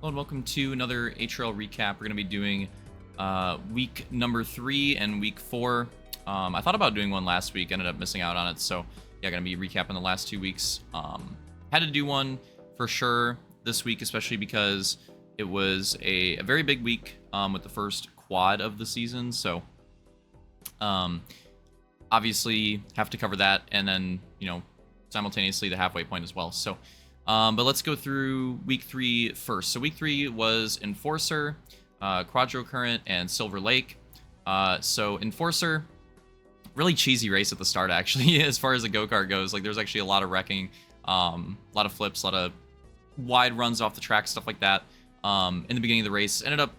Hello and welcome to another HRL recap. We're going to be doing week number 3 and week 4. I thought about doing one last week, ended up missing out on it. So yeah, going to be recapping the last 2 weeks. Had to do one for sure this week, especially because it was a very big week with the first quad of the season. So obviously have to cover that, and then simultaneously the halfway point as well. So but let's go through week 3 first. So week 3 was Enforcer, Quadro Current, and Silver Lake. So Enforcer, really cheesy race at the start, actually, as far as the go-kart goes. Like, there's actually a lot of wrecking, a lot of flips, a lot of wide runs off the track, stuff like that. In the beginning of the race, ended up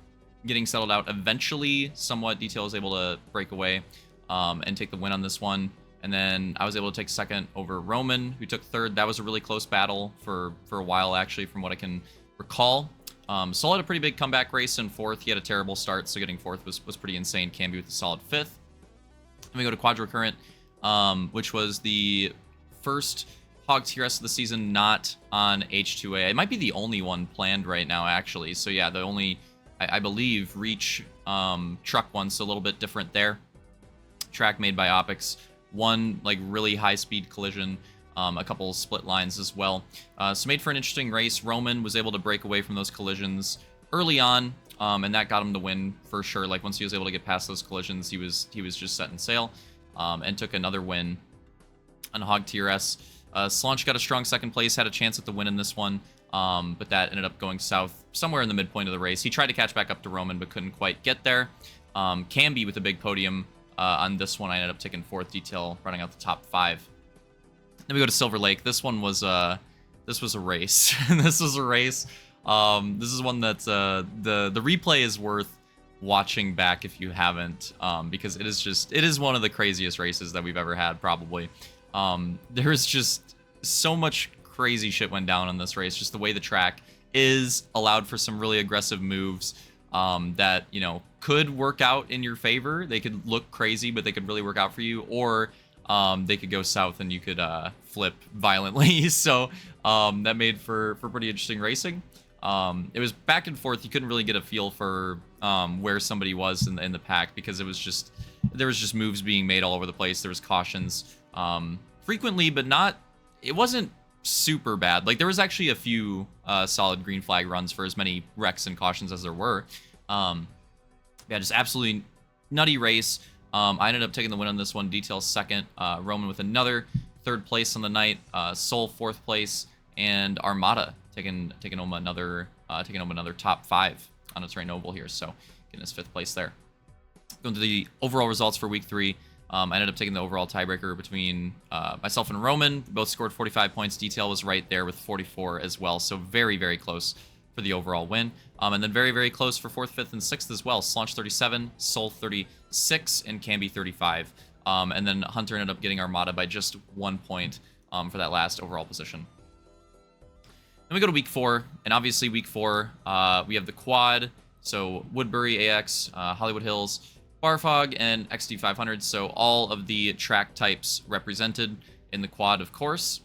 getting settled out eventually. Somewhat, Detail was able to break away and take the win on this one. And then I was able to take second over Roman, who took third. That was a really close battle for a while, actually, from what I can recall. Sol had a pretty big comeback race in fourth. He had a terrible start, so getting fourth was pretty insane. Camby with a solid fifth. Then we go to Quadro Current, which was the first Hog TRS of the season not on H2A. It might be the only one planned right now, actually. So yeah, the only, I believe, Reach truck one, so a little bit different there. Track made by Opix. One like really high-speed collision, a couple split lines as well. So made for an interesting race. Roman was able to break away from those collisions early on, and that got him the win for sure. Like, once he was able to get past those collisions, he was just setting sail, and took another win on Hog TRS. Slaunch got a strong second place, had a chance at the win in this one, but that ended up going south somewhere in the midpoint of the race. He tried to catch back up to Roman, but couldn't quite get there. Camby with a big podium. On this one, I ended up taking fourth. Detail running out the top 5. Then we go to Silver Lake. This one was a race. This was a race. This is one that's the replay is worth watching back if you haven't, because it is one of the craziest races that we've ever had, probably. There's just so much crazy shit went down on this race. Just the way the track is allowed for some really aggressive moves that could work out in your favor. They could look crazy, but they could really work out for you, or they could go south and you could flip violently. So that made for pretty interesting racing. It was back and forth. You couldn't really get a feel for where somebody was in the pack, because there was just moves being made all over the place. There was cautions frequently, but it wasn't super bad. Like, there was actually a few solid green flag runs for as many wrecks and cautions as there were. Yeah, just absolutely nutty race. I ended up taking the win on this one. Detail second. Roman with another third place on the night. Sol fourth place, and Armada taking home another top 5 on a terrain oval here. So getting his 5th place there. Going to the overall results for week 3. I ended up taking the overall tiebreaker between myself and Roman. Both scored 45 points. Detail was right there with 44 as well. So very, very close for the overall win. And then very, very close for 4th, 5th, and 6th as well. Slaunch 37, Sol 36, and Camby 35. And then Hunter ended up getting Armada by just 1 point for that last overall position. Then we go to week 4, and obviously week 4, we have the quad. So Woodbury, AX, Hollywood Hills, Barfog, and XD500. So all of the track types represented in the quad, of course.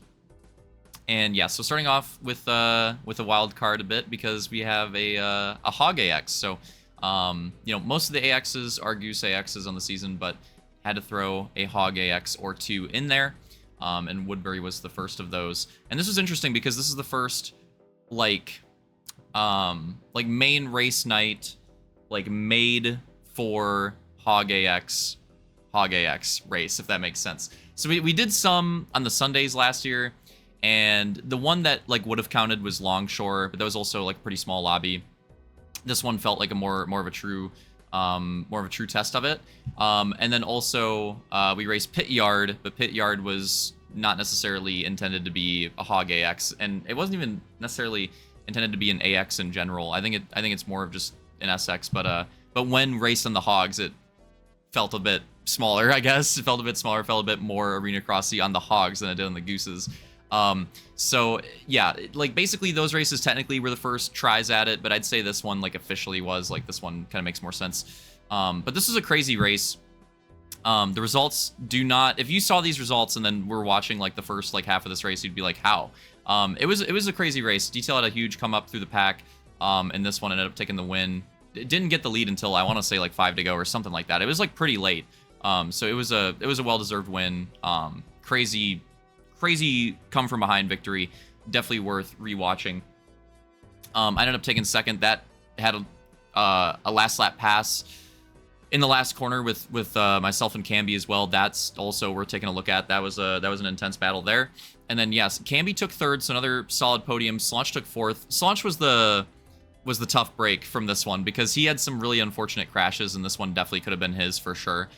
And yeah, so starting off with a wild card a bit, because we have a Hog AX. So most of the AXs are Goose AXs on the season, but had to throw a Hog AX or 2 in there. And Woodbury was the first of those. And this was interesting because this is the first like main race night, like, made for Hog AX race, if that makes sense. So we did some on the Sundays last year. And the one that would have counted was Longshore, but that was also like a pretty small lobby. This one felt like a more of a true test of it. And then also we raced Pit Yard, but Pit Yard was not necessarily intended to be a Hog AX, and it wasn't even necessarily intended to be an AX in general. I think it's more of just an SX, but when raced on the Hogs, it felt a bit smaller, I guess. It felt a bit smaller, felt a bit more arena crossy on the Hogs than it did on the Gooses. So yeah, basically those races technically were the first tries at it, but I'd say this one officially was this one kind of makes more sense. But this was a crazy race. The results do not, if you saw these results and then were watching the first half of this race, you'd be like, how? It was a crazy race. Detail had a huge come up through the pack. and this one ended up taking the win. It didn't get the lead until I want to say like 5 to go or something like that. It was like pretty late. So it was a well-deserved win. Crazy come from behind victory. Definitely worth rewatching. I ended up taking second. That had a last lap pass in the last corner with myself and Camby as well. That's also worth taking a look at. That was an intense battle there. And then yes, Camby took third, so another solid podium. Slaunch took fourth. Slaunch was the tough break from this one because he had some really unfortunate crashes, and this one definitely could have been his for sure.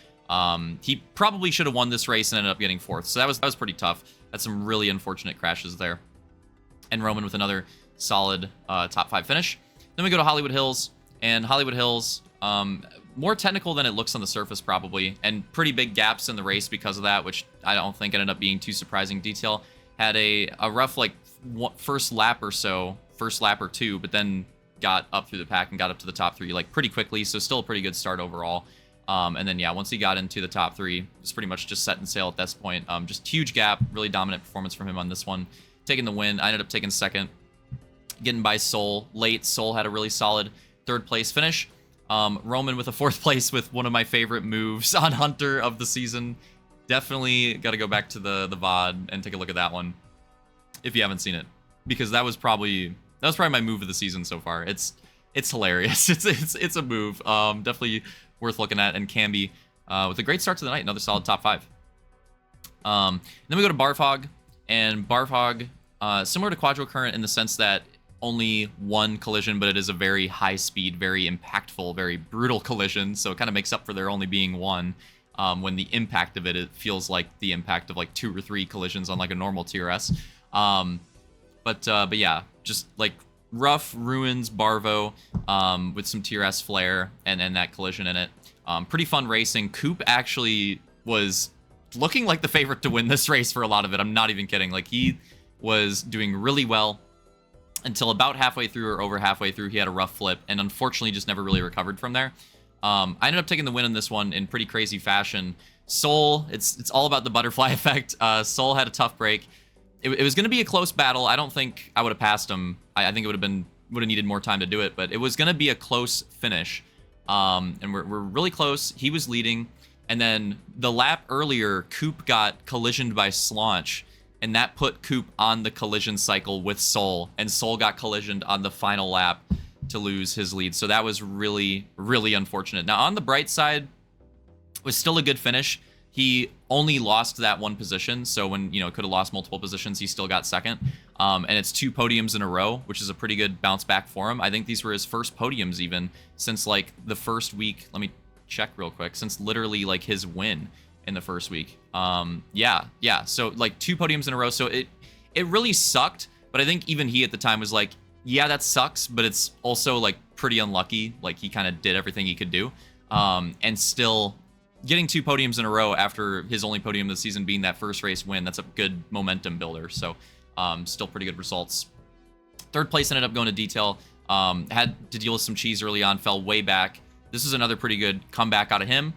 He probably should have won this race and ended up getting fourth, so that was pretty tough. Had some really unfortunate crashes there. And Roman with another solid top 5 finish. Then we go to Hollywood Hills, and Hollywood Hills, more technical than it looks on the surface probably, and pretty big gaps in the race because of that, which I don't think ended up being too surprising detail. Had a rough like first lap or two, but then got up through the pack and got up to the top 3 like pretty quickly, so still a pretty good start overall. And then yeah, once he got into the top 3, it's pretty much just set and sail at this point. Just huge gap, really dominant performance from him on this one, taking the win. I ended up taking second, getting by Soul late. Soul had a really solid 3rd place finish. Roman with a 4th place with one of my favorite moves on Hunter of the season. Definitely got to go back to the VOD and take a look at that one if you haven't seen it, because that was probably my move of the season so far. It's hilarious. It's a move. Definitely worth looking at. And Camby with a great start to the night, another solid top 5. Then we go to Barfog, and Barfog, similar to Quadro Current in the sense that only one collision, but it is a very high speed, very impactful, very brutal collision, so it kind of makes up for there only being one. When the impact of it feels like the impact of like 2 or 3 collisions on like a normal TRS. But yeah, just like rough ruins Barvo with some TRS flare and that collision in it. Pretty fun racing. Coop actually was looking like the favorite to win this race for a lot of it. I'm not even kidding. Like, he was doing really well until about halfway through or over halfway through. He had a rough flip and unfortunately just never really recovered from there. I ended up taking the win in this one in pretty crazy fashion. Soul, it's all about the butterfly effect. Soul had a tough break. It was going to be a close battle. I don't think I would have passed him. I think it would have needed more time to do it, but it was going to be a close finish. And we're really close. He was leading, and then the lap earlier, Coop got collisioned by Slaunch, and that put Coop on the collision cycle with Soul, and Soul got collisioned on the final lap to lose his lead. So that was really, really unfortunate. Now, on the bright side, it was still a good finish. He only lost that one position, so when, could have lost multiple positions, he still got second. And it's 2 podiums in a row, which is a pretty good bounce back for him. I think these were his first podiums even since, like, the first week. Let me check real quick. Since literally, like, his win in the first week. Yeah. So, like, 2 podiums in a row. So it really sucked, but I think even he at the time was like, yeah, that sucks, but it's also, like, pretty unlucky. Like, he kind of did everything he could do. And still getting 2 podiums in a row after his only podium of the season being that first race win, that's a good momentum builder. So, still pretty good results. 3rd place ended up going to detail. Had to deal with some cheese early on, fell way back. This is another pretty good comeback out of him.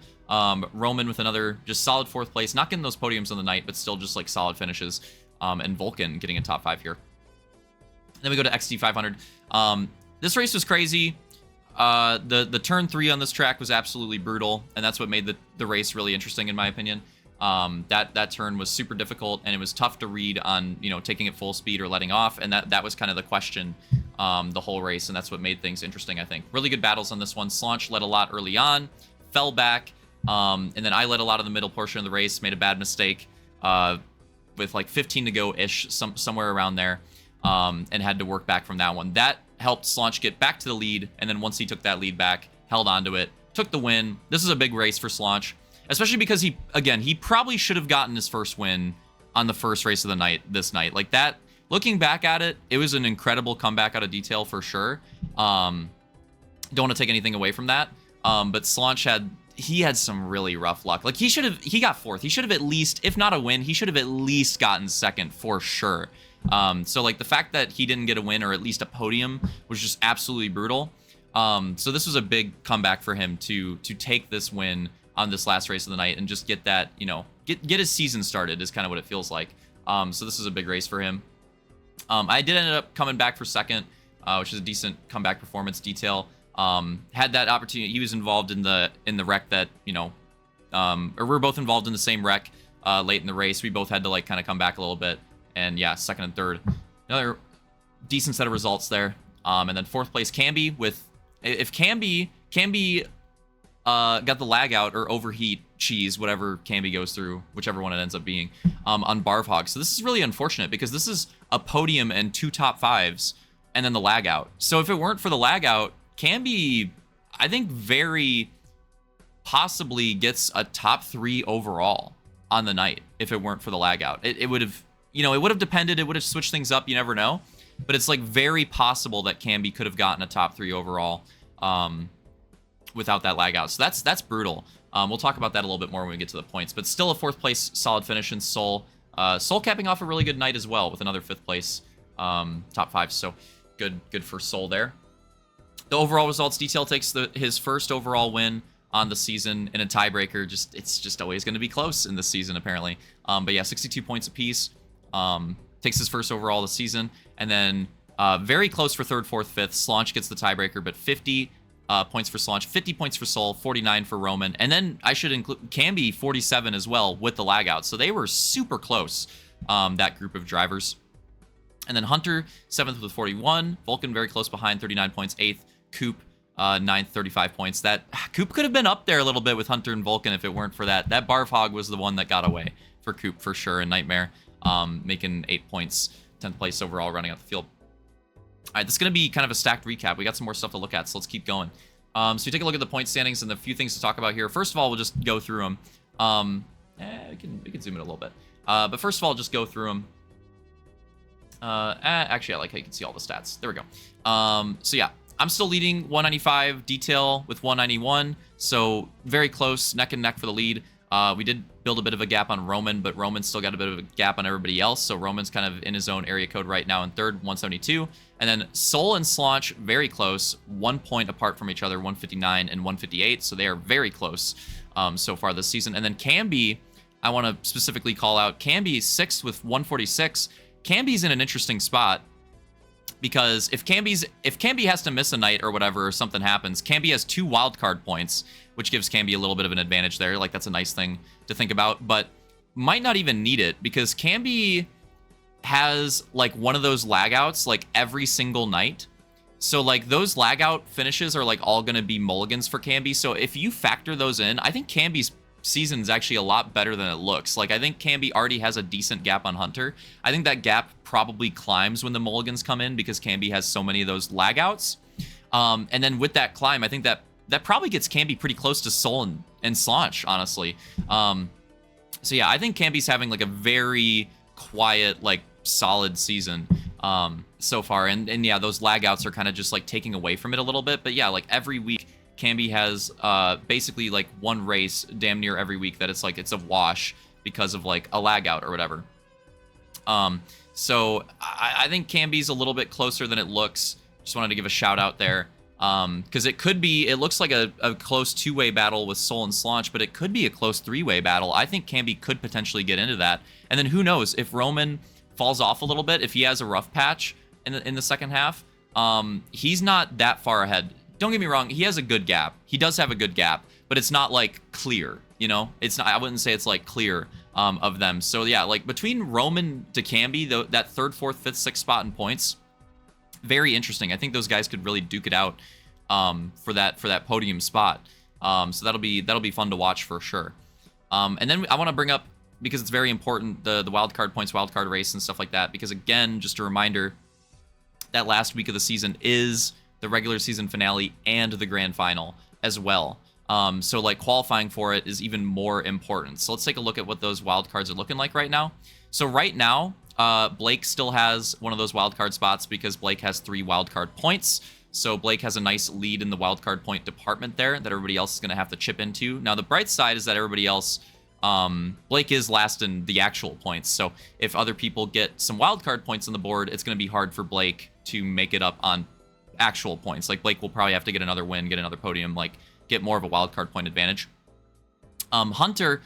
Roman with another just solid 4th place, not getting those podiums on the night, but still just like solid finishes. And Vulcan getting a top 5 here. Then we go to XT 500. This race was crazy. The turn 3 on this track was absolutely brutal, and that's what made the race really interesting in my opinion. That turn was super difficult, and it was tough to read on, taking it full speed or letting off, and that was kind of the question the whole race, and that's what made things interesting, I think. Really good battles on this one. Slaunch led a lot early on, fell back, and then I led a lot of the middle portion of the race, made a bad mistake with like 15 to go-ish, somewhere around there, and had to work back from that one. That helped Slaunch get back to the lead, and then once he took that lead back, held onto it, took the win. This is a big race for Slaunch, especially because he probably should have gotten his first win on the first race of the night, this night. Like that, looking back at it, it was an incredible comeback out of detail for sure. Don't want to take anything away from that. But Slaunch had some really rough luck. Like he got 4th. He should have at least, if not a win, he should have at least gotten 2nd for sure. So like the fact that he didn't get a win or at least a podium was just absolutely brutal. So this was a big comeback for him to take this win on this last race of the night and just get that, get his season started is kind of what it feels like. So this is a big race for him. I did end up coming back for 2nd. which is a decent comeback performance. Detail had that opportunity. He was involved in the wreck that, you know, or we're both involved in the same wreck late in the race. We both had to like kind of come back a little bit, and yeah, second and third. Another decent set of results there. And then fourth place Camby with, if Camby got the lag out or overheat cheese, whatever Camby goes through, whichever one it ends up being, on Barfhog. So this is really unfortunate because this is a podium and 2 top 5s and then the lag out. So if it weren't for the lag out, Camby, I think, very possibly gets a top 3 overall on the night if it weren't for the lag out. It would have, you know, it would have depended. It would have switched things up. You never know. But it's like very possible that Camby could have gotten a top 3 overall without that lag out. So that's brutal. We'll talk about that a little bit more when we get to the points. But still a 4th place solid finish in Soul. Soul capping off a really good night as well with another 5th place top 5. So good for Soul there. The overall results, Detail takes his first overall win on the season in a tiebreaker. It's just always going to be close in this season, apparently. But yeah, 62 points apiece. Takes his first overall of the season. And then very close for 3rd, 4th, 5th. Slaunch gets the tiebreaker, but 50 points for Slaunch, 50 points for Soul, 49 for Roman. And then I should include Camby, 47 as well with the lag out. So they were super close, that group of drivers. And then Hunter, 7th with 41. Vulcan very close behind, 39 points. 8th, Coop, 9th, 35 points. That Coop could have been up there a little bit with Hunter and Vulcan if it weren't for that. That Barfhog was the one that got away for Coop for sure, and Nightmare making 8 points, 10th place overall running out the field. All right, this is going to be kind of a stacked recap. We got some more stuff to look at, so let's keep going. So you take a look at the point standings and the few things to talk about here. First of all, we'll just go through them. We can zoom in a little bit. But first of all, just go through them. Actually, I like how you can see all the stats. There we go. So yeah, I'm still leading 195, Detail with 191. So very close, neck and neck for the lead. We did build a bit of a gap on Roman, but Roman's still got a bit of a gap on everybody else. So Roman's kind of in his own area code right now in 3rd, 172. And then Soul and Slaunch, very close, 1 point apart from each other, 159 and 158. So they are very close so far this season. And then Camby, I want to specifically call out Camby, 6th with 146. Camby's in an interesting spot because if Camby has to miss a night or whatever, or something happens, Camby has 2 wildcard points, which gives Camby a little bit of an advantage there. Like, that's a nice thing to think about, but might not even need it because Camby has like one of those lag outs like every single night. So like those lag out finishes are like all going to be mulligans for Camby. So if you factor those in, I think Camby's season is actually a lot better than it looks. Like, I think Camby already has a decent gap on Hunter. I think that gap probably climbs when the mulligans come in because Camby has so many of those lag outs. And then with that climb, I think that probably gets Camby pretty close to Soul and Slaunch, honestly. So yeah, I think Camby's having like a very quiet, like solid season so far. And yeah, those lag outs are kind of just like taking away from it a little bit. But yeah, like every week, Camby has basically like one race damn near every week that it's like it's a wash because of like a lag out or whatever. So I think Camby's a little bit closer than it looks. Just wanted to give a shout out there. Because it looks like a close 2-way battle with Soul and Slaunch, but it could be a close 3-way battle. I think Camby could potentially get into that. And then who knows, if Roman falls off a little bit, if he has a rough patch in the second half, he's not that far ahead. Don't get me wrong, he has a good gap. He does have a good gap, but it's not like clear, you know? It's not, I wouldn't say it's like clear of them. So yeah, like between Roman to Camby, that 3rd, 4th, 5th, 6th spot in points, very interesting. I think those guys could really duke it out for that podium spot. So that'll be fun to watch for sure. And then I want to bring up, because it's very important, the wildcard points, wildcard race and stuff like that, because again, just a reminder, that last week of the season is the regular season finale and the grand final as well. So like qualifying for it is even more important. So let's take a look at what those wildcards are looking like right now. So right now, Blake still has one of those wildcard spots because Blake has 3 wildcard points. So Blake has a nice lead in the wildcard point department there that everybody else is going to have to chip into. Now, the bright side is that everybody else, Blake is last in the actual points. So if other people get some wildcard points on the board, it's going to be hard for Blake to make it up on actual points. Like, Blake will probably have to get another win, get another podium, like get more of a wildcard point advantage. Hunter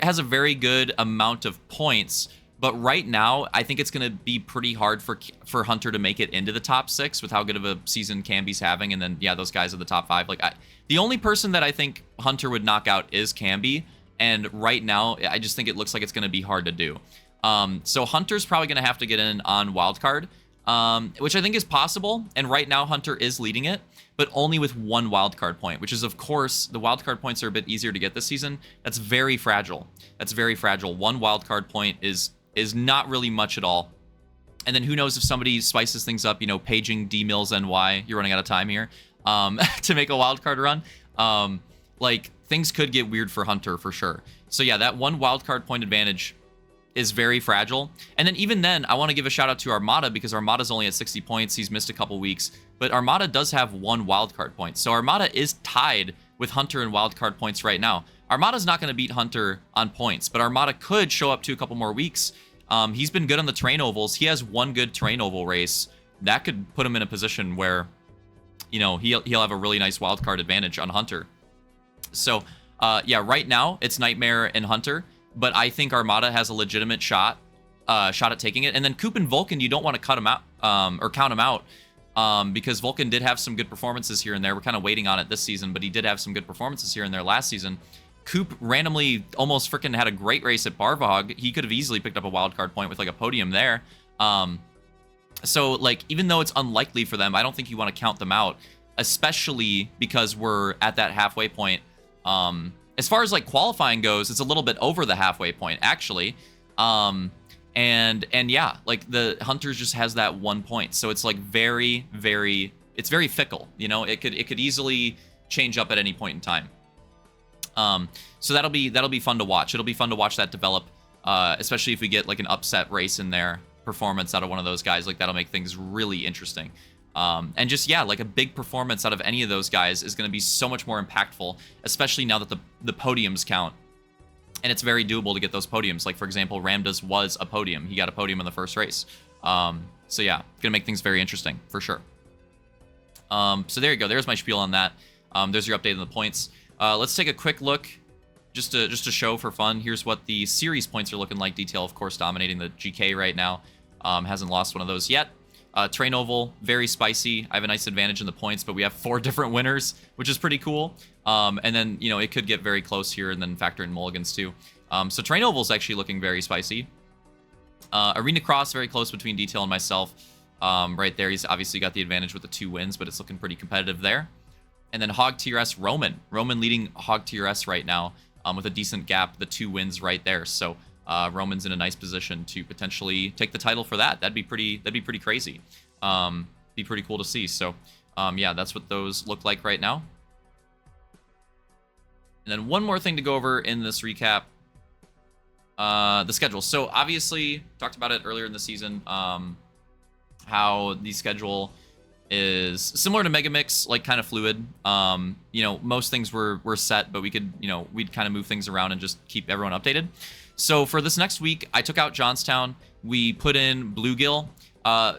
has a very good amount of points, But right now, I think it's going to be pretty hard for Hunter to make it into the top 6 with how good of a season Camby's having. And then, yeah, those guys are the top 5. Like, the only person that I think Hunter would knock out is Camby. And right now, I just think it looks like it's going to be hard to do. So Hunter's probably going to have to get in on wildcard, which I think is possible. And right now, Hunter is leading it, but only with 1 wildcard point, which is, of course, the wildcard points are a bit easier to get this season. That's very fragile. That's very fragile. 1 wildcard point is not really much at all. And then who knows if somebody spices things up, you know, paging D Mills NY, you're running out of time here, to make a wildcard run. Like, things could get weird for Hunter for sure. So yeah, that 1 wildcard point advantage is very fragile. And then even then, I want to give a shout out to Armada, because Armada's only at 60 points. He's missed a couple weeks, but Armada does have 1 wildcard point. So Armada is tied with Hunter in wildcard points right now. Armada's not going to beat Hunter on points, but Armada could show up to a couple more weeks. He's been good on the train ovals. He has 1 good train oval race. That could put him in a position where, you know, he'll have a really nice wildcard advantage on Hunter. So, yeah, right now it's Nightmare and Hunter, but I think Armada has a legitimate shot at taking it. And then Coop and Vulcan, you don't want to cut him out or count him out, because Vulcan did have some good performances here and there. We're kind of waiting on it this season, but he did have some good performances here and there last season. Coop randomly almost freaking had a great race at Barvog. He could have easily picked up a wildcard point with like a podium there. So like, even though it's unlikely for them, I don't think you want to count them out, especially because we're at that halfway point. As far as like qualifying goes, it's a little bit over the halfway point actually. And yeah, like the Hunters just has that 1 point. So it's like very, it's very fickle. You know, it could easily change up at any point in time. So that'll be fun to watch. It'll be fun to watch that develop, especially if we get like an upset race in there, performance out of one of those guys. Like, that'll make things really interesting. And just, yeah, like a big performance out of any of those guys is going to be so much more impactful, especially now that the podiums count. And it's very doable to get those podiums. Like, for example, Ramda's was a podium. He got a podium in the first race. So yeah, gonna make things very interesting for sure. So there you go. There's my spiel on that. There's your update on the points. Let's take a quick look, just to show for fun. Here's what the series points are looking like. Detail, of course, dominating the GK right now. Hasn't lost one of those yet. Train Oval, very spicy. I have a nice advantage in the points, but we have 4 different winners, which is pretty cool. And then, you know, it could get very close here and then factor in mulligans too. So Train Oval is actually looking very spicy. Arena Cross, very close between Detail and myself. Right there, he's obviously got the advantage with the 2 wins, but it's looking pretty competitive there. And then Hog TRS Roman. Roman leading Hog TRS right now with a decent gap, the 2 wins right there. So Roman's in a nice position to potentially take the title for that. That'd be pretty crazy. Be pretty cool to see. So yeah, that's what those look like right now. And then one more thing to go over in this recap. The schedule. So obviously, talked about it earlier in the season, how the schedule is similar to Megamix, like kind of fluid. You know, most things were set, but we could, you know, we'd kind of move things around and just keep everyone updated. So for this next week, I took out Johnstown. We put in Bluegill.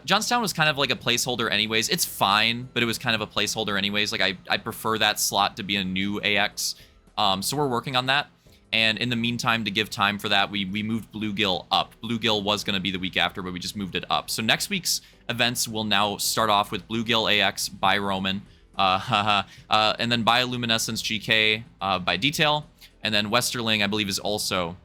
Johnstown was kind of like a placeholder anyways. It's fine, but it was kind of a placeholder anyways. Like I prefer that slot to be a new AX. So we're working on that. And in the meantime, to give time for that, we moved Bluegill up. Bluegill was going to be the week after, but we just moved it up. So next week's events will now start off with Bluegill AX by Roman, and then Bioluminescence GK by Detail, and then Westerling, I believe, is also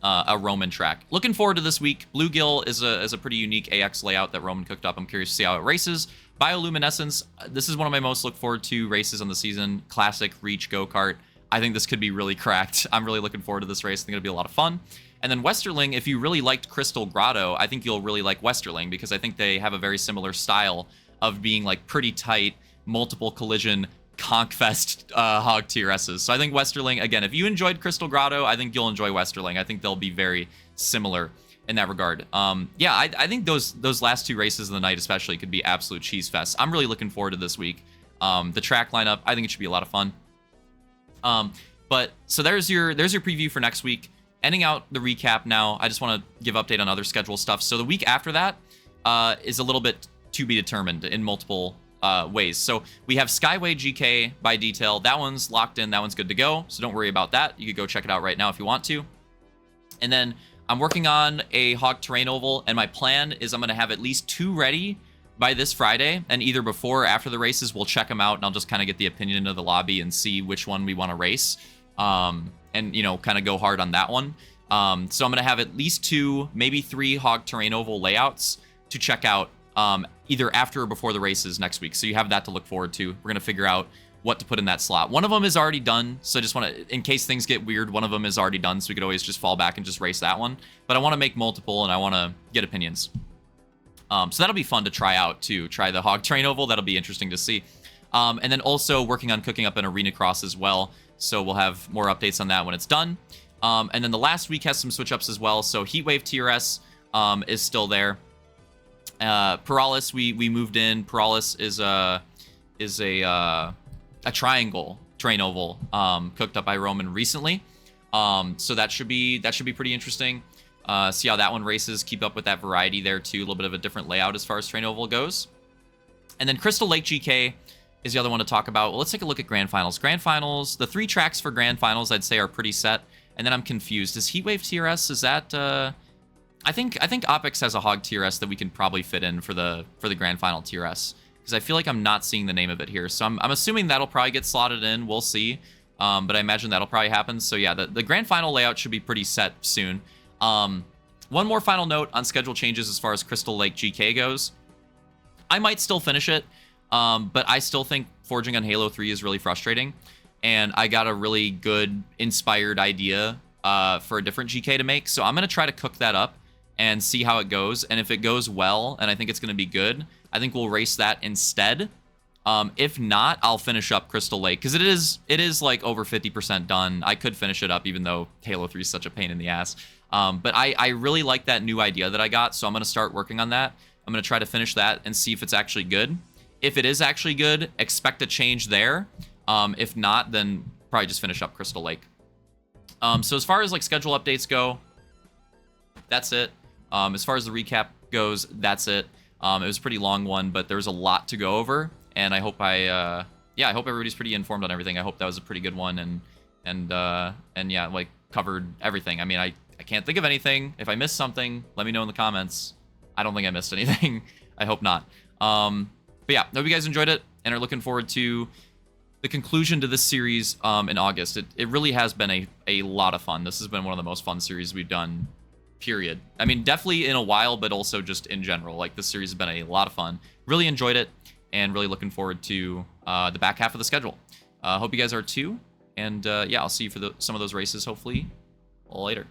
a Roman track. Looking forward to this week. Bluegill is a pretty unique AX layout that Roman cooked up. I'm curious to see how it races. Bioluminescence, this is one of my most look forward to races on the season. Classic Reach Go-Kart. I think this could be really cracked. I'm really looking forward to this race. I think it'll be a lot of fun. And then Westerling, if you really liked Crystal Grotto, I think you'll really like Westerling, because I think they have a very similar style of being like pretty tight, multiple collision, conkfest Hog TRSs. So I think Westerling, again, if you enjoyed Crystal Grotto, I think you'll enjoy Westerling. I think they'll be very similar in that regard. Yeah, I think those last 2 races of the night especially could be absolute cheese fest. I'm really looking forward to this week. The track lineup, I think it should be a lot of fun. But so there's your preview for next week. Ending out the recap now, I just want to give update on other schedule stuff. So the week after that is a little bit to be determined in multiple ways. So we have Skyway GK by Detail. That one's locked in. That one's good to go. So don't worry about that. You could go check it out right now if you want to. And then I'm working on a Hog Terrain Oval, and my plan is I'm going to have at least 2 ready by this Friday, and either before or after the races, we'll check them out, and I'll just kind of get the opinion of the lobby and see which one we want to race, and, you know, kind of go hard on that one. So I'm going to have at least 2, maybe 3 Hog Terrain Oval layouts to check out either after or before the races next week. So you have that to look forward to. We're going to figure out what to put in that slot. One of them is already done, so I just want to, in case things get weird, one of them is already done, so we could always just fall back and just race that one. But I want to make multiple, and I want to get opinions. So that'll be fun to try out, too. Try the Hog Terrain Oval. That'll be interesting to see. And then also working on cooking up an Arena Cross as well, so we'll have more updates on that when it's done. And then the last week has some switch-ups as well, so Heatwave TRS is still there. Paralis, we moved in. Paralis is a triangle terrain oval cooked up by Roman recently, so that should be pretty interesting. See how that one races, keep up with that variety there too, a little bit of a different layout as far as terrain oval goes. And then Crystal Lake GK is the other one to talk about. Well, let's take a look at Grand Finals. Grand Finals, the 3 tracks for Grand Finals I'd say are pretty set, and then I'm confused. Is Heatwave TRS, is that I think OpEx has a Hog TRS that we can probably fit in for the Grand Final TRS, because I feel like I'm not seeing the name of it here. So I'm assuming that'll probably get slotted in. We'll see. But I imagine that'll probably happen. So yeah, the Grand Final layout should be pretty set soon. One more final note on schedule changes as far as Crystal Lake GK goes. I might still finish it, but I still think forging on Halo 3 is really frustrating. And I got a really good inspired idea for a different GK to make. So I'm going to try to cook that up and see how it goes. And if it goes well, and I think it's going to be good, I think we'll race that instead. If not, I'll finish up Crystal Lake, because it is like over 50% done. I could finish it up, even though Halo 3 is such a pain in the ass. But I really like that new idea that I got, so I'm going to start working on that. I'm going to try to finish that and see if it's actually good. If it is actually good, expect a change there. If not, then probably just finish up Crystal Lake. So as far as like schedule updates go, that's it. As far as the recap goes, that's it. It was a pretty long one, but there was a lot to go over, and I hope I hope everybody's pretty informed on everything. I hope that was a pretty good one, and yeah, like covered everything. I mean, I can't think of anything. If I missed something, let me know in the comments. I don't think I missed anything. I hope not. But yeah, hope you guys enjoyed it and are looking forward to the conclusion to this series in August. It really has been a lot of fun. This has been one of the most fun series we've done, period. I mean, definitely in a while, but also just in general. Like, this series has been a lot of fun. Really enjoyed it, and really looking forward to the back half of the schedule. Hope you guys are too, and yeah, I'll see you for some of those races, hopefully, later.